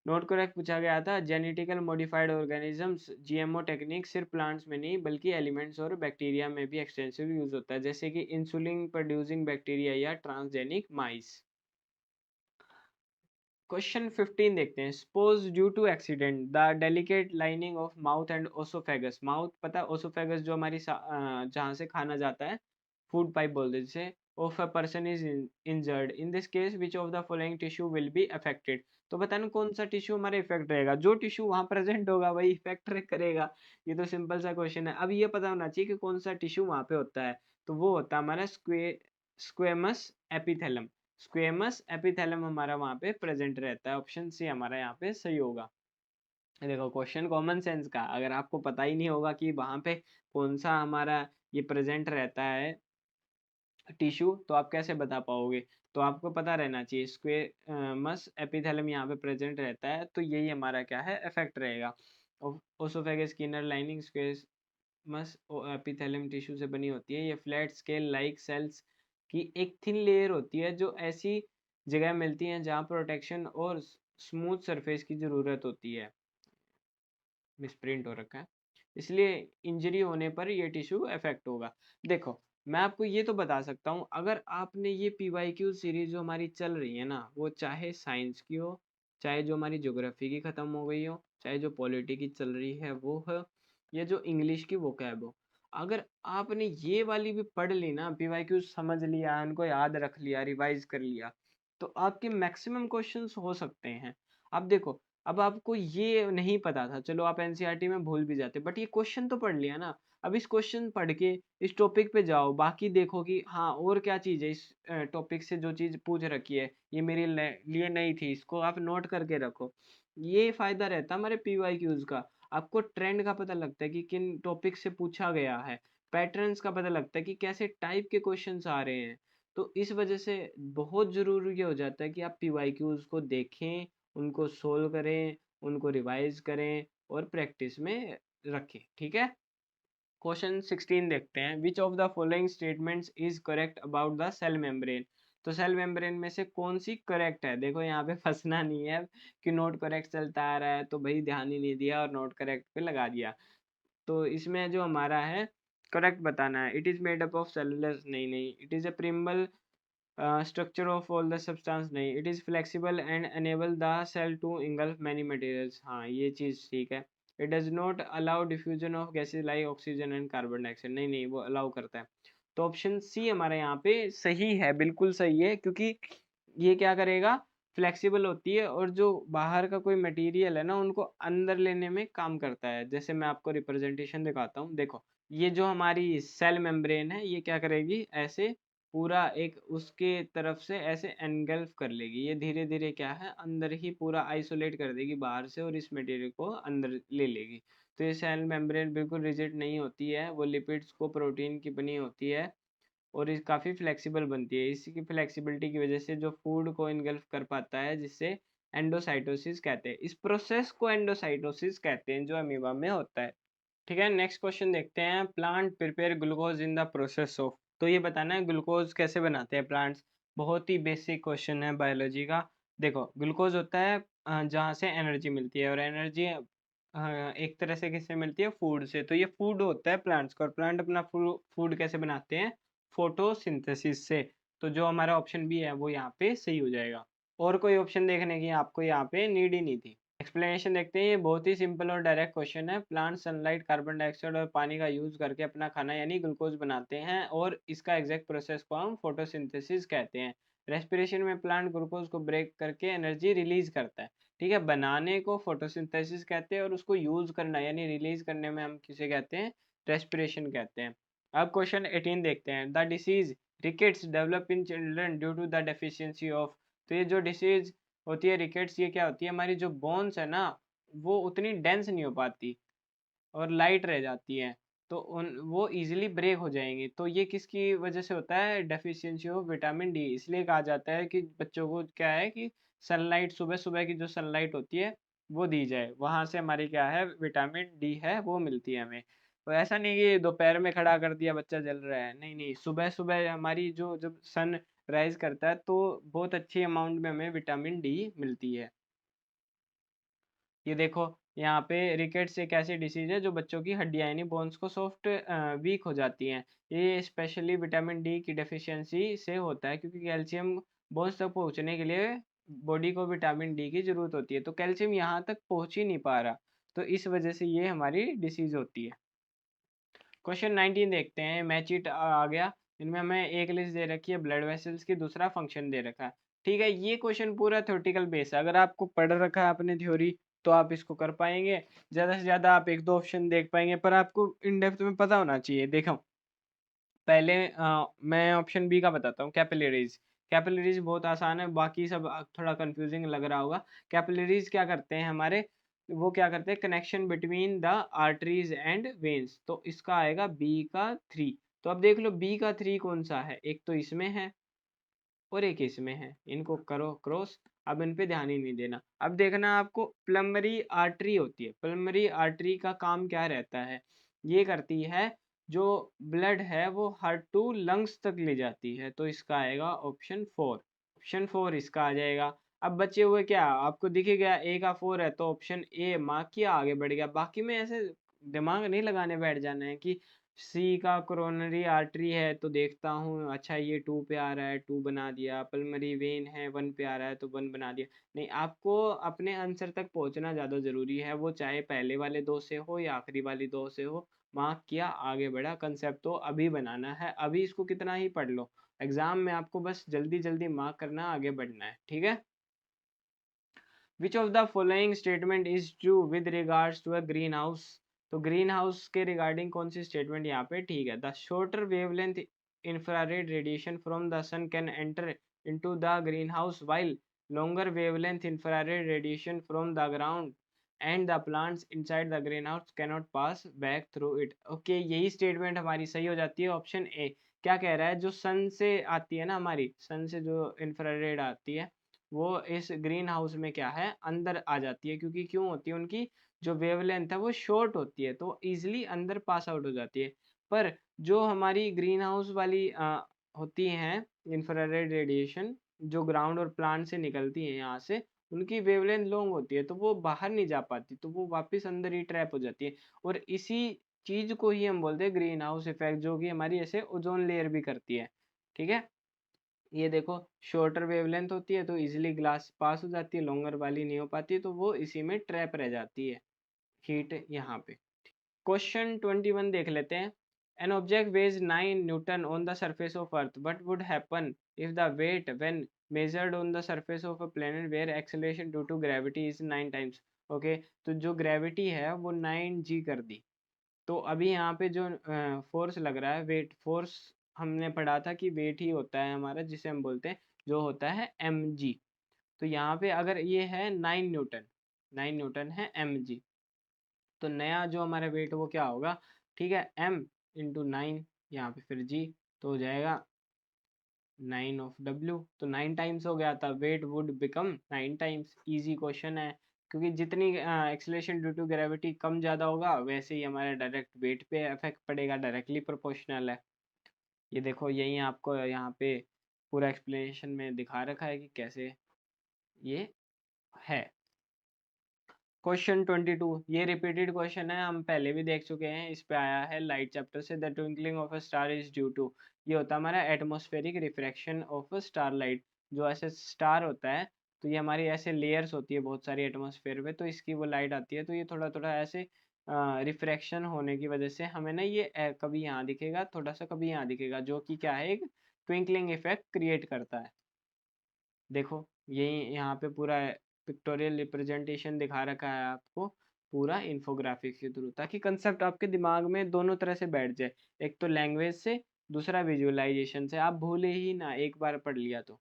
नोट करेक्ट पूछा गया था। Genetical modified organisms GMO technique सिर्फ प्लांट्स में नहीं बल्कि एलिमेंट्स और बैक्टीरिया में भी एक्सटेंसिव यूज होता है, जैसे कि इंसुलिन प्रोड्यूसिंग बैक्टीरिया या ट्रांसजेनिक माइस। क्वेश्चन 15 देखते हैं। Suppose due to accident the delicate lining of mouth and oesophagus, mouth पता है ओसोफेगस जो हमारी जहाँ से खाना जाता है, फूड पाइप बोलते हैं जिसे, of a person is injured in this case which of the following tissue will be affected. तो बताना कौन सा टिश्यू हमारा इफेक्ट रहेगा, जो टिश्यू वहां प्रेजेंट होगा वही इफेक्ट करेगा। ये तो सिंपल सा क्वेश्चन है। अब ये पता होना चाहिए कि कौन सा टिश्यू वहां पे होता है, तो वो होता है हमारा स्क्वेमस एपिथेलम। स्क्वेमस एपिथेलम हमारा वहां पे प्रेजेंट रहता है। ऑप्शन सी हमारा यहाँ पे सही होगा। देखो क्वेश्चन कॉमन सेंस का, अगर आपको पता ही नहीं होगा कि वहां पे कौन सा हमारा ये प्रेजेंट रहता है टिश्यू, तो आप कैसे बता पाओगे। तो आपको पता रहना चाहिए स्क्वेमस एपिथेलम यहाँ पे प्रेजेंट रहता है, तो यही हमारा क्या है इफेक्ट रहेगा। ओसोफेगस की inner lining squamous epithelium tissue से बनी होती है। ये फ्लैट स्केल लाइक सेल्स की एक थिन लेयर होती है जो ऐसी जगह मिलती है जहाँ प्रोटेक्शन और स्मूथ सरफेस की ज़रूरत होती है। मिसप्रिंट हो रखा है, इसलिए इंजरी होने पर ये टिश्यू अफेक्ट होगा। देखो मैं आपको ये तो बता सकता हूँ, अगर आपने ये PYQ सीरीज जो हमारी चल रही है ना, वो चाहे साइंस की हो, चाहे जो हमारी ज्योग्राफी की ख़त्म हो गई हो, चाहे जो पॉलिटी की चल रही है वो हो, या जो इंग्लिश की वोकैब हो, अगर आपने ये वाली भी पढ़ ली ना, PYQ समझ लिया, उनको याद रख लिया, रिवाइज कर लिया, तो आपके मैक्सिमम क्वेश्चंस हो सकते हैं। अब देखो, अब आपको ये नहीं पता था, चलो आप एनसीईआरटी में भूल भी जाते, बट ये क्वेश्चन तो पढ़ लिया ना। अब इस क्वेश्चन पढ़ के इस टॉपिक पे जाओ, बाकी देखो कि हाँ और क्या चीज़ है इस टॉपिक से, जो चीज़ पूछ रखी है ये मेरे लिए नहीं थी, इसको आप नोट करके रखो। ये फायदा रहता है हमारे PYQs का। आपको ट्रेंड का पता लगता है कि किन टॉपिक से पूछा गया है, पैटर्न्स का पता लगता है कि कैसे टाइप के क्वेश्चंस आ रहे हैं। तो इस वजह से बहुत ज़रूरी ये हो जाता है कि आप PYQs को देखें, उनको सोल्व करें, उनको रिवाइज करें और प्रैक्टिस में रखें। ठीक है, क्वेश्चन 16 देखते हैं। Which of the following statements is correct about the cell membrane. तो सेल मेम्ब्रेन में से कौन सी करेक्ट है। देखो यहाँ पे फंसना नहीं है कि नोट करेक्ट चलता आ रहा है तो भाई ध्यान ही नहीं दिया और नोट करेक्ट पे लगा दिया। तो इसमें जो हमारा है करेक्ट बताना है। It is made up of cellular, नहीं नहीं। It is a preamble structure of all the substance, नहीं। It is flexible and enable the cell to engulf many materials, हाँ ये चीज़ ठीक है। It does not allow diffusion of gases like oxygen and carbon dioxide, नहीं नहीं वो allow करता है। तो ऑप्शन सी हमारे यहाँ पे सही है, बिल्कुल सही है, क्योंकि ये क्या करेगा, फ्लेक्सिबल होती है और जो बाहर का कोई मटेरियल है ना उनको अंदर लेने में काम करता है। जैसे मैं आपको रिप्रेजेंटेशन दिखाता हूँ, देखो ये जो हमारी सेल मेम्ब्रेन है ये क्या करेगी, ऐसे पूरा एक उसके तरफ से ऐसे एनगल्फ कर लेगी, ये धीरे धीरे क्या है अंदर ही पूरा आइसोलेट कर देगी बाहर से और इस मटेरियल को अंदर ले लेगी। तो ये सेल मेम्ब्रेन बिल्कुल रिजिड नहीं होती है, वो लिपिड्स को प्रोटीन की बनी होती है और ये काफ़ी फ्लेक्सिबल बनती है। इसी की फ्लेक्सिबिलिटी की वजह से जो फूड को इनगल्फ कर पाता है, जिससे एंडोसाइटोसिस कहते हैं। इस प्रोसेस को एंडोसाइटोसिस कहते हैं जो अमीबा में होता है। ठीक है, नेक्स्ट क्वेश्चन देखते हैं। Plant prepare glucose in the process of. तो ये बताना है ग्लूकोज कैसे बनाते हैं प्लांट्स। बहुत ही बेसिक क्वेश्चन है बायोलॉजी का। देखो ग्लूकोज होता है जहाँ से एनर्जी मिलती है, और एनर्जी एक तरह से किससे मिलती है, फूड से। तो ये फूड होता है प्लांट्स का, और प्लांट अपना फूड कैसे बनाते हैं, फोटोसिंथेसिस से। तो जो हमारा ऑप्शन बी है वो यहाँ पे सही हो जाएगा। और कोई ऑप्शन देखने की आपको यहाँ पे नीड ही नहीं थी। एक्सप्लेनेशन देखते हैं। ये बहुत ही सिंपल और डायरेक्ट क्वेश्चन है। प्लांट सनलाइट, कार्बन डाइऑक्साइड और पानी का यूज करके अपना खाना यानी ग्लूकोज बनाते हैं, और इसका एग्जैक्ट प्रोसेस को हम फोटोसिंथेसिस कहते हैं। रेस्पिरेशन में प्लांट ग्लूकोज को ब्रेक करके एनर्जी रिलीज करता है। ठीक है, बनाने को फोटोसिंथेसिस कहते हैं, और उसको यूज करना यानी रिलीज करने में हम किसे कहते हैं, रेस्पिरेशन कहते हैं। अब क्वेश्चन 18 देखते हैं। The disease rickets develop in children due to the deficiency of. तो ये जो डिसीज होती है रिकेट्स, ये क्या होती है, हमारी जो बोन्स है ना वो उतनी डेंस नहीं हो पाती और लाइट रह जाती है, तो उन वो इजीली ब्रेक हो जाएंगी। तो ये किसकी वजह से होता है, डेफिशिएंसी ऑफ विटामिन डी। इसलिए कहा जाता है कि बच्चों को क्या है कि सनलाइट, सुबह सुबह की जो सनलाइट होती है वो दी जाए, वहां से हमारी क्या है, विटामिन डी है वो मिलती है हमें। तो ऐसा नहीं कि दोपहर में खड़ा कर दिया बच्चा जल रहा है, नहीं नहीं, सुबह सुबह हमारी जो जब सन राइज करता है तो बहुत अच्छी अमाउंट में हमें विटामिन डी मिलती है। ये देखो यहाँ पे रिकेट्स एक ऐसी डिसीज है जो बच्चों की हड्डियां यानी बोन्स को सॉफ्ट वीक हो जाती हैं। ये स्पेशली विटामिन डी की डेफिशिएंसी से होता है, क्योंकि कैल्शियम बोन्स तक पहुंचने के लिए बॉडी को विटामिन डी की जरूरत होती है, तो कैल्शियम यहाँ तक पहुंच ही नहीं पा रहा, तो इस वजह से ये हमारी डिसीज होती है। क्वेश्चन 19 देखते हैं। मैच इट आ गया। इनमें हमें एक लिस्ट दे रखी है ब्लड वेसल्स की, दूसरा फंक्शन दे रखा है। ठीक है, ये क्वेश्चन पूरा थ्योरेटिकल बेस है। अगर आपको पढ़ रखा है आपने थ्योरी तो आप इसको कर पाएंगे, ज़्यादा से ज़्यादा आप एक दो ऑप्शन देख पाएंगे, पर आपको इन डेप्थ में पता होना चाहिए। देखो पहले मैं ऑप्शन बी का बताता हूँ, कैपिलरीज। कैपिलरीज बहुत आसान है, बाकी सब थोड़ा कंफ्यूजिंग लग रहा होगा। कैपिलरीज क्या करते हैं हमारे, वो क्या करते हैं, connection between the arteries and veins. तो इसका आएगा बी का 3। तो अब देख लो बी का 3 कौन सा है, एक तो इसमें है और एक इसमें है, इनको करो क्रॉस। अब इन पे ध्यान ही नहीं देना। अब देखना आपको प्लमरी आर्टरी होती है। प्लमरी आर्टरी का काम क्या रहता है, ये करती है जो ब्लड है वो हार्ट टू लंग्स तक ले जाती है। तो इसका आएगा ऑप्शन 4। ऑप्शन 4 इसका आ जाएगा। अब बचे हुए क्या आपको दिख ही गया, ए का 4 है तो ऑप्शन ए मार्क किया, आगे बढ़ गया। बाकी में ऐसे दिमाग नहीं लगाने बैठ जाना है कि सी का कोरोनरी आर्टरी है तो देखता हूँ, अच्छा ये 2 पे आ रहा है 2 बना दिया, पल्मरी वेन है 1 पे आ रहा है तो 1 बना दिया। नहीं, आपको अपने आंसर तक पहुंचना ज़्यादा ज़रूरी है, वो चाहे पहले वाले दो से हो या आखिरी वाली दो से हो। मार्क किया, आगे बढ़ा। कंसेप्ट तो अभी बनाना है, अभी इसको कितना ही पढ़ लो, एग्जाम में आपको बस जल्दी जल्दी मार्क करना, आगे बढ़ना है। ठीक है। Which of the following statement is true with regards to a green house. तो ग्रीन हाउस के रिगार्डिंग कौन सी स्टेटमेंट यहाँ पे ठीक है। The shorter wavelength infrared radiation from the sun can enter into the green house, while longer wavelength infrared radiation from the ground and the plants inside the greenhouse cannot pass back through it। Okay, यही statement हमारी सही हो जाती है। Option A क्या कह रहा है, जो सन से आती है ना, हमारी सन से जो इंफ्रारेड आती है वो इस ग्रीन हाउस में क्या है, अंदर आ जाती है। क्योंकि क्यों होती है, उनकी जो वेवलेंथ है वो शॉर्ट होती है, तो इजिली अंदर पास आउट हो जाती है। पर जो हमारी ग्रीन हाउस वाली होती हैं इंफ्रारेड रेडिएशन, जो ग्राउंड और प्लांट से निकलती है यहाँ से, उनकी वेवलेंथ लॉन्ग होती है, तो वो बाहर नहीं जा पाती, तो वो वापस अंदर ही ट्रैप हो जाती है। और इसी चीज को ही हम बोलते हैं ग्रीन हाउस इफेक्ट, जो कि हमारी ऐसे ओजोन लेयर भी करती है। ठीक है, ये देखो शॉर्टर वेवलेंथ होती है तो इजीली ग्लास पास हो जाती है, लॉन्गर वाली नहीं हो पाती, तो वो इसी में ट्रैप रह जाती है हीट यहाँ पे। क्वेश्चन 21 देख लेते हैं। An object weighs 9 newton on the surface of earth, but would happen if the weight when measured on the surface of a planet where acceleration due to gravity is 9 times. Okay, तो जो gravity है वो 9 g कर दी। तो अभी यहाँ पे जो फोर्स लग रहा है, वेट फोर्स, हमने पढ़ा था कि वेट ही होता है हमारा, जिसे हम बोलते हैं जो होता है mg। तो यहाँ पे अगर ये है 9 न्यूटन, 9 न्यूटन है mg, तो नया जो हमारा वेट वो क्या होगा, ठीक है, m इंटू 9, यहाँ पे फिर g, तो हो जाएगा 9 ऑफ w, तो 9 टाइम्स हो गया था, weight would become 9 times. Easy question है, क्योंकि जितनी एक्सलेशन ड्यू टू ग्रेविटी कम ज़्यादा होगा वैसे ही हमारे डायरेक्ट वेट पे इफेक्ट पड़ेगा, डायरेक्टली प्रोपोर्शनल है। ये देखो यही आपको यहाँ पे पूरा एक्सप्लेनेशन में दिखा रखा है कि कैसे ये है। क्वेश्चन 22, ये रिपीटेड क्वेश्चन है, हम पहले भी देख चुके हैं। इस पे आया है लाइट चैप्टर से, the twinkling of a star is due to, ये होता है हमारा atmospheric refraction of star light. जो ऐसे स्टार होता है तो ये हमारी ऐसे लेयर्स होती है बहुत सारी एटमॉस्फेयर में, तो इसकी वो लाइट आती है तो ये थोड़ा थोड़ा ऐसे रिफ्रैक्शन होने की वजह से हमें ना ये कभी यहाँ दिखेगा थोड़ा सा, कभी यहाँ दिखेगा, जो कि क्या है, एक ट्विंकलिंग इफेक्ट क्रिएट करता है। देखो यही यहाँ पे पूरा पिक्टोरियल रिप्रेजेंटेशन दिखा रखा है आपको पूरा इन्फोग्राफिक्स के थ्रू, ताकि कंसेप्ट आपके दिमाग में दोनों तरह से बैठ जाए, एक तो लैंग्वेज से, दूसरा विजुअलाइजेशन से, आप भूले ही ना एक बार पढ़ लिया तो।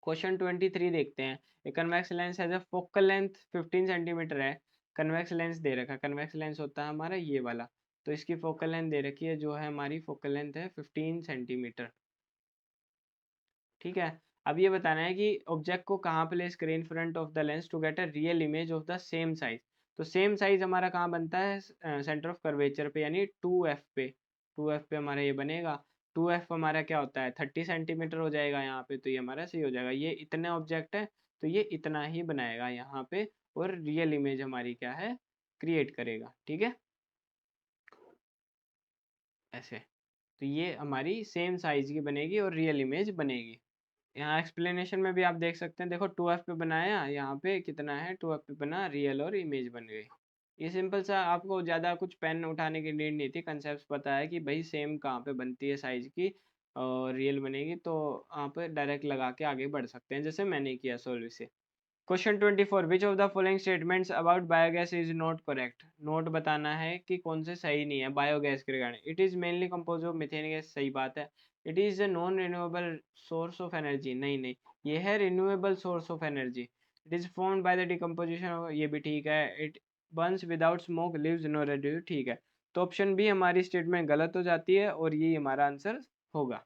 क्वेश्चन 23 देखते हैं। A convex lens has a focal length 15 centimetre है। कन्वेक्स लेंस दे रखा है, कन्वेक्स लेंस होता है हमारा ये वाला, तो इसकी फोकल लेंथ दे रखी है, जो है हमारी फोकल लेंथ है 15 सेंटीमीटर। ठीक है। अब ये बताना है कि ऑब्जेक्ट को कहाँ प्लेस करें in front of the lens to get a real image of the same size. तो सेम साइज हमारा कहाँ बनता है, सेंटर ऑफ कर्वेचर पे, यानी 2f पे। 2f पे हमारा ये बनेगा। 2f हमारा क्या होता है, 30 सेंटीमीटर हो जाएगा यहाँ पे, तो ये हमारा सही हो जाएगा। ये इतने ऑब्जेक्ट है तो ये इतना ही बनाएगा यहाँ पे, और रियल इमेज हमारी क्या है, क्रिएट करेगा। ठीक है, ऐसे। तो ये हमारी सेम साइज की बनेगी और रियल इमेज बनेगी। यहाँ एक्सप्लेनेशन में भी आप देख सकते हैं, देखो 2f पे बनाया, यहाँ पे कितना है, 2f पे बना, रियल और इमेज बन गई। ये सिंपल सा, आपको ज़्यादा कुछ पेन उठाने की नीड नहीं थी, कंसेप्ट पता है कि भाई सेम कहाँ पे बनती है साइज की, और रियल बनेगी तो आप डायरेक्ट लगा के आगे बढ़ सकते हैं, जैसे मैंने किया सोल्व से। Question 24, which of the following statements about biogas is not correct. Note बताना है कि कौन से सही नहीं है बायोगैस के regarding. It is mainly compose of methane gas, सही बात है। It is a non renewable source of energy, नहीं नहीं, ये है renewable source of energy. It is formed by the decomposition, ये भी ठीक है। It burns without smoke, leaves no radio, ठीक है। तो ऑप्शन बी हमारी स्टेटमेंट गलत हो जाती है, और ये हमारा आंसर होगा,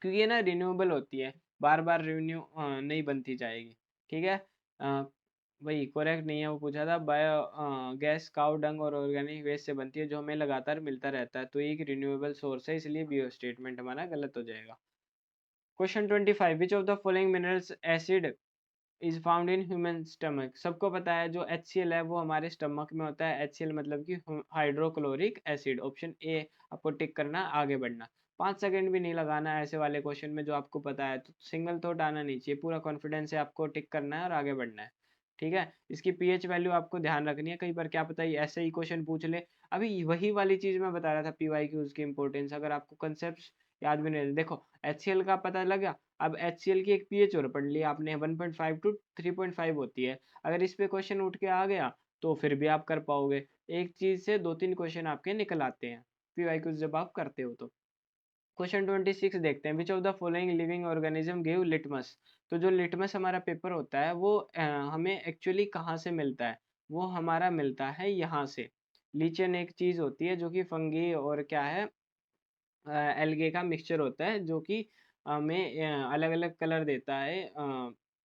क्योंकि ये ना रिन्यूएबल होती है, बार बार रिन्यू नहीं बनती जाएगी। ठीक है। अ, वही करेक्ट नहीं है, वो पूछा था बायो गैस काउ डंग और ऑर्गेनिक वेस्ट से बनती है, जो हमें लगातार मिलता रहता है, तो ये एक रिन्यूएबल सोर्स है, इसलिए बी स्टेटमेंट हमारा गलत हो जाएगा। Question 25, which of the following minerals acid is found in human stomach. सबको पता है जो HCl है वो हमारे स्टमक में होता है। HCl मतलब कि हाइड्रोक्लोरिक एसिड। ऑप्शन ए आपको टिक करना, आगे बढ़ना। 5 सेकंड भी नहीं लगाना है ऐसे वाले क्वेश्चन में जो आपको पता है, तो सिंगल थॉट आना नहीं चाहिए, पूरा कॉन्फिडेंस से आपको टिक करना है और आगे बढ़ना है। ठीक है। इसकी पीएच वैल्यू आपको ध्यान रखनी है, कई बार क्या पता है ऐसे ही क्वेश्चन पूछ ले। अभी वही वाली चीज मैं बता रहा था, PYQs की इंपॉर्टेंस, अगर आपको कंसेप्ट याद भी नहीं रहे। देखो HCl का पता लगा, अब HCl की एक पीएच और पढ़ ली आपने, 1.5 to 3.5 होती है। अगर इस पे क्वेश्चन उठ के आ गया तो फिर भी आप कर पाओगे। एक चीज से 2-3 क्वेश्चन आपके निकल आते हैं PYQ जब आप करते हो तो। क्वेश्चन 26 देखते हैं, which of the following living organism give litmus. तो जो लिटमस हमारा पेपर होता है वो हमें एक्चुअली कहाँ से मिलता है, वो हमारा मिलता है यहाँ से। लीचन एक चीज होती है जो कि फंगी और क्या है, एल्गे का मिक्सचर होता है, जो कि हमें अलग अलग कलर देता है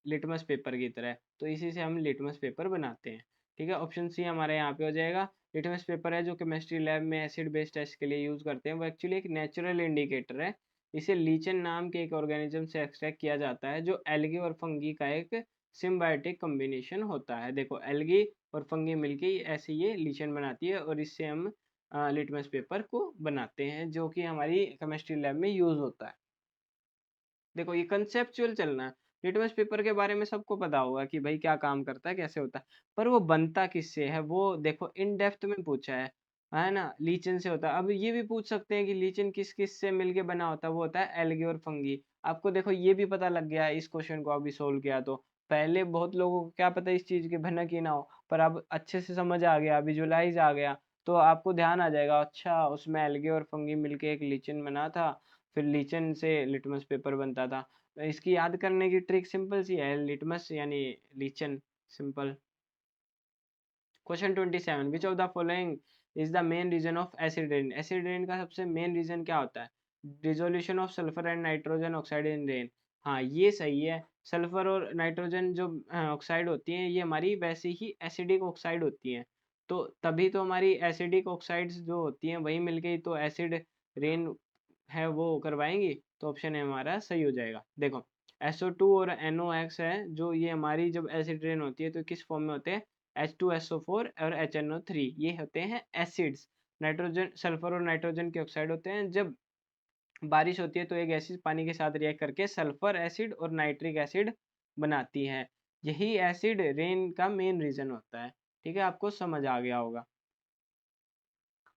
लिटमस पेपर की तरह, तो इसी से हम लिटमस पेपर बनाते हैं। ठीक है, ऑप्शन सी हमारे यहाँ पे हो जाएगा। लिटमस पेपर है जो केमिस्ट्री लैब में एसिड बेस्ड टेस्ट के लिए यूज करते हैं, वो एक्चुअली एक नेचुरल इंडिकेटर है। इसे लीचन नाम के एक ऑर्गेनिज्म से एक्सट्रैक्ट किया जाता है, जो एल्गी और फंगी का एक सिम्बायोटिक कॉम्बिनेशन होता है। देखो एल्गी और फंगी मिलके ऐसे ये लीचन बनाती है, और इससे हम लिटमस पेपर को बनाते हैं, जो कि हमारी केमिस्ट्री लैब में यूज होता है। देखो ये कंसेप्चुअल चलना है। लिटमस पेपर के बारे में सबको पता होगा कि भाई क्या काम करता है, कैसे होता है, पर वो बनता किससे है, वो देखो इन डेप्थ में पूछा है ना। लीचन से होता है। अब ये भी पूछ सकते हैं कि लीचन किस किस से मिलके बना होता है, वो होता है एल्गी और फंगी। आपको देखो ये भी पता लग गया है इस क्वेश्चन को अभी सोल्व किया तो। पहले बहुत लोगों को क्या पता इस चीज की भनक ही ना हो, पर अब अच्छे से समझ आ गया, विजुलाइज आ गया, तो आपको ध्यान आ जाएगा, अच्छा उसमें एल्गी और फंगी मिलके एक लीचन बना था, फिर लीचन से लिटमस पेपर बनता था। तो इसकी याद करने की ट्रिक सिंपल सी है, लिटमस यानी lichen, simple. Question 27, which of the following is the main reason of acid rain. Acid rain का सबसे मेन रीजन क्या होता है, dissolution of sulphur and nitrogen oxide in rain. हाँ ये सही है। सल्फर और नाइट्रोजन जो ऑक्साइड होती हैं, ये हमारी वैसे ही एसिडिक ऑक्साइड होती हैं, तो तभी तो हमारी एसिडिक ऑक्साइड्स जो होती हैं वही मिलके तो एसिड रेन है वो करवाएंगी, तो ऑप्शन है हमारा सही हो जाएगा। देखो SO2 और NOx है जो, ये हमारी जब एसिड रेन होती है तो किस फॉर्म में होते हैं, H2SO4 और HNO3, ये होते हैं एसिड्स। नाइट्रोजन, सल्फर और नाइट्रोजन के ऑक्साइड होते हैं। जब बारिश होती है तो एक एसिड पानी के साथ रिएक्ट करके सल्फर एसिड और नाइट्रिक एसिड बनाती है। यही एसिड रेन का मेन रीजन होता है। ठीक है, आपको समझ आ गया होगा।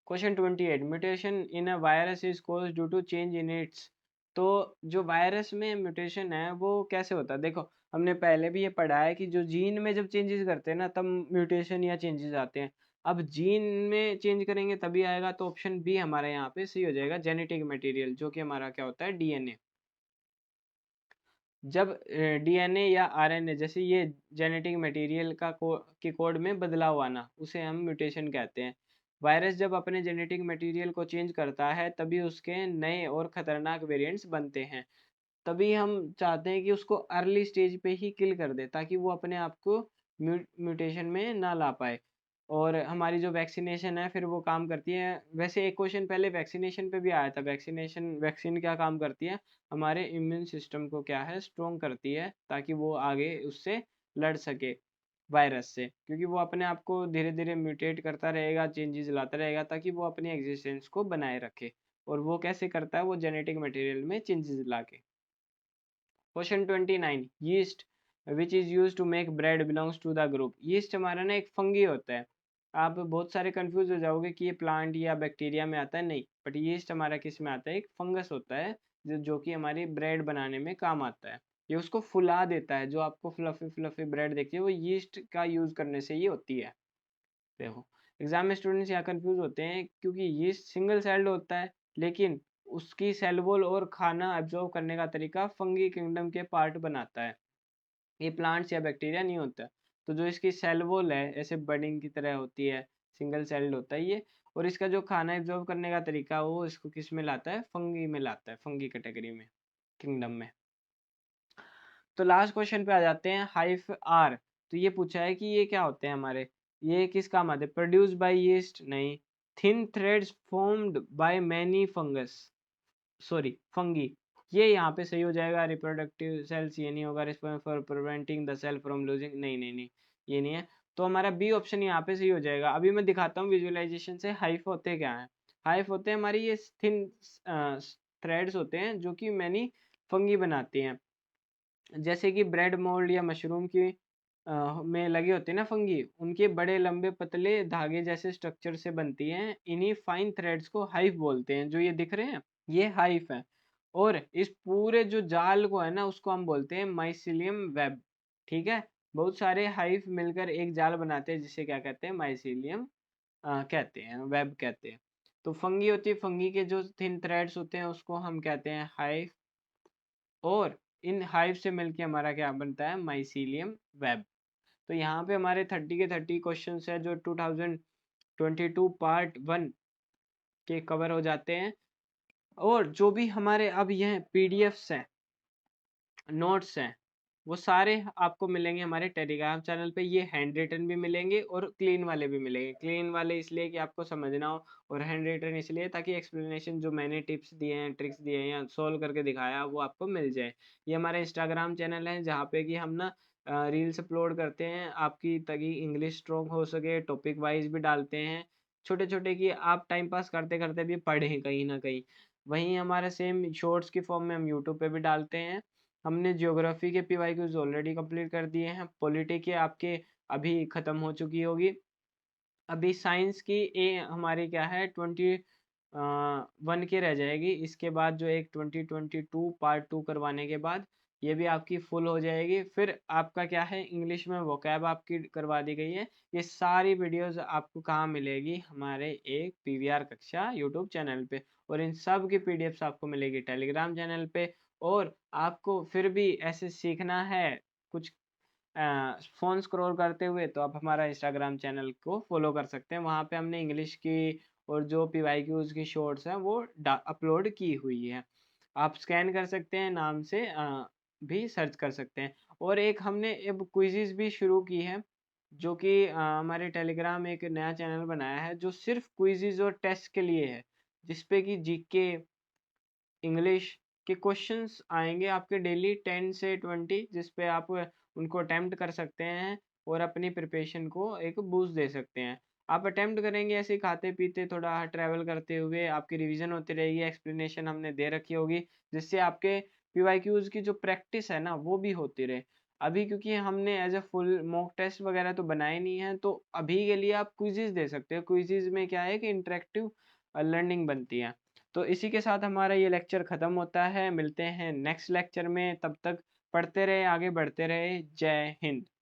Question 28, mutation in a virus is cause due to change in its. तो जो वायरस में म्यूटेशन है वो कैसे होता है, देखो हमने पहले भी ये पढ़ा है कि जो जीन में जब चेंजेस करते हैं ना तब म्यूटेशन या चेंजेस आते हैं। अब जीन में चेंज करेंगे तभी आएगा, तो ऑप्शन बी हमारे यहाँ पे सही हो जाएगा, जेनेटिक मटेरियल, जो कि हमारा क्या होता है, डीएनए। जब डीएनए या आरएनए जैसे ये जेनेटिक मटेरियल का के कोड में बदलाव आना, उसे हम म्यूटेशन कहते हैं। वायरस जब अपने जेनेटिक मटेरियल को चेंज करता है तभी उसके नए और खतरनाक वेरिएंट्स बनते हैं। तभी हम चाहते हैं कि उसको अर्ली स्टेज पे ही किल कर दे ताकि वो अपने आप को म्यूटेशन में ना ला पाए। और हमारी जो वैक्सीनेशन है फिर वो काम करती है। वैसे एक क्वेश्चन पहले वैक्सीनेशन पे भी आया था, वैक्सीन क्या काम करती है, हमारे इम्यून सिस्टम को क्या है, स्ट्रोंग करती है ताकि वो आगे उससे लड़ सके, वायरस से, क्योंकि वो अपने आप को धीरे धीरे म्यूटेट करता रहेगा, चेंजेस लाता रहेगा ताकि वो अपनी एग्जिस्टेंस को बनाए रखे। और वो कैसे करता है, वो जेनेटिक मटेरियल में चेंजेस ला के। Question 29, yeast which is use to make bread belongs to the group. Yeast हमारा ना एक फंगी होता है। आप बहुत सारे कंफ्यूज हो जाओगे कि ये प्लांट या बैक्टीरिया में आता है, नहीं, बट यीस्ट हमारा किस में आता है, एक फंगस होता है जो कि हमारी ब्रेड बनाने में काम आता है। ये उसको फुला देता है, जो आपको फ्लफी फ्लफी ब्रेड देखती है वो यीस्ट का यूज करने से ही होती है। देखो एग्जाम में स्टूडेंट्स यहाँ कंफ्यूज होते हैं क्योंकि यीस्ट सिंगल सेल्ड होता है, लेकिन उसकी सेल वॉल और खाना एब्जॉर्ब करने का तरीका फंगी किंगडम के पार्ट बनाता है। ये प्लांट्स या बैक्टीरिया नहीं होता। तो जो इसकी सेल वॉल है ऐसे बडिंग की तरह होती है, सिंगल सेल्ड होता है ये। और इसका जो खाना एब्जॉर्ब करने का तरीका वो इसको किस में लाता है, फंगी में लाता है, फंगी कैटेगरी में, किंगडम में। तो लास्ट क्वेश्चन पे आ जाते हैं, हाइफ आर। तो ये पूछा है कि ये क्या होते हैं हमारे, ये किस काम आते हैं, प्रोड्यूस बाय यीस्ट नहीं, thin threads formed by many fungus, sorry fungi, ये यहाँ पे सही हो जाएगा। रिप्रोडक्टिव सेल्स ये नहीं होगा, response for preventing the cell from losing, नहीं नहीं नहीं, ये नहीं है। तो हमारा बी ऑप्शन यहाँ पे सही हो जाएगा। अभी मैं दिखाता हूँ विजुअलाइजेशन से हाइफ होते क्या है। हाइफ होते हैं हमारी ये थिन थ्रेड्स होते हैं जो कि मैनी फंगी बनाते हैं। जैसे कि ब्रेड मोल्ड या मशरूम की में लगे होते हैं ना फंगी, उनके बड़े लंबे पतले धागे जैसे स्ट्रक्चर से बनती हैं। इन्हीं फाइन थ्रेड्स को हाइफ बोलते हैं, जो ये दिख रहे हैं ये हाइफ है। और इस पूरे जो जाल को है ना उसको हम बोलते हैं माइसिलियम वेब। ठीक है, बहुत सारे हाइफ मिलकर एक जाल बनाते हैं जिसे क्या कहते हैं, माइसिलियम कहते हैं, वेब कहते हैं। तो फंगी होती है, फंगी के जो थिन थ्रेड्स होते हैं उसको हम कहते हैं हाइफ। और इन हाइव से मिलके हमारा क्या बनता है, माइसीलियम वेब। तो यहाँ पे हमारे 30 के 30 क्वेश्चन है जो 2022 पार्ट 1 के कवर हो जाते हैं। और जो भी हमारे अब यह पीडीएफ्स हैं, नोट्स हैं, वो सारे आपको मिलेंगे हमारे टेलीग्राम चैनल पे। ये हैंड रिटन भी मिलेंगे और क्लीन वाले भी मिलेंगे। क्लीन वाले इसलिए कि आपको समझना हो, और हैंड रिटन इसलिए ताकि एक्सप्लेनेशन जो मैंने टिप्स दिए हैं, ट्रिक्स दिए हैं या सोल्व करके दिखाया वो आपको मिल जाए। ये हमारा इंस्टाग्राम चैनल है जहाँ पे कि हम ना रील्स अपलोड करते हैं आपकी, ताकि इंग्लिश स्ट्रॉन्ग हो सके। टॉपिक वाइज भी डालते हैं छोटे छोटे, कि आप टाइम पास करते करते भी पढ़ें कहीं ना कहीं। वहीं हमारा सेम शॉर्ट्स की फॉर्म में हम यूट्यूब पे भी डालते हैं। हमने ज्योग्राफी के पीवाईक्यूज ऑलरेडी कंप्लीट कर दिए हैं। पॉलिटी के आपके अभी खत्म हो चुकी होगी। अभी साइंस की हमारी क्या है 21 के रह जाएगी। इसके बाद जो एक 2022 पार्ट 2 करवाने के बाद ये भी आपकी फुल हो जाएगी। फिर आपका क्या है, इंग्लिश में वोकैब आपकी करवा दी गई है। ये सारी वीडियोस आपको कहाँ मिलेगी, हमारे एक पीवीआर कक्षा यूट्यूब चैनल पे। और इन सब की पीडीएफ्स आपको मिलेगी टेलीग्राम चैनल पे। और आपको फिर भी ऐसे सीखना है कुछ फ़ोन स्क्रॉल करते हुए, तो आप हमारा इंस्टाग्राम चैनल को फॉलो कर सकते हैं। वहाँ पे हमने इंग्लिश की और जो पीवाईक्यूज़ की शॉर्ट्स हैं वो अपलोड की हुई है। आप स्कैन कर सकते हैं, नाम से भी सर्च कर सकते हैं। और एक हमने अब क्विज़ेज़ भी शुरू की है, जो कि हमारे टेलीग्राम एक नया चैनल बनाया है जो सिर्फ क्विज़ेज़ और टेस्ट के लिए है, जिस पे कि जीके इंग्लिश के क्वेश्चंस आएंगे आपके डेली 10 से 20, जिस पे आप उनको अटेम्प्ट कर सकते हैं और अपनी प्रिपरेशन को एक बूस्ट दे सकते हैं। आप अटेम्प्ट करेंगे ऐसे ही खाते पीते थोड़ा ट्रैवल करते हुए, आपकी रिवीजन होती रहेगी, एक्सप्लेनेशन हमने दे रखी होगी, जिससे आपके पीवाईक्यूज की जो प्रैक्टिस है ना वो भी होती रहे। अभी क्योंकि हमने as a full mock test वगैरह तो बनाए नहीं है, तो अभी के लिए आप क्विज़ेस दे सकते हो। क्विज़ेस में क्या है कि इंटरेक्टिव लर्निंग बनती है। तो इसी के साथ हमारा ये लेक्चर ख़त्म होता है। मिलते हैं नेक्स्ट लेक्चर में, तब तक पढ़ते रहे, आगे बढ़ते रहे। जय हिंद।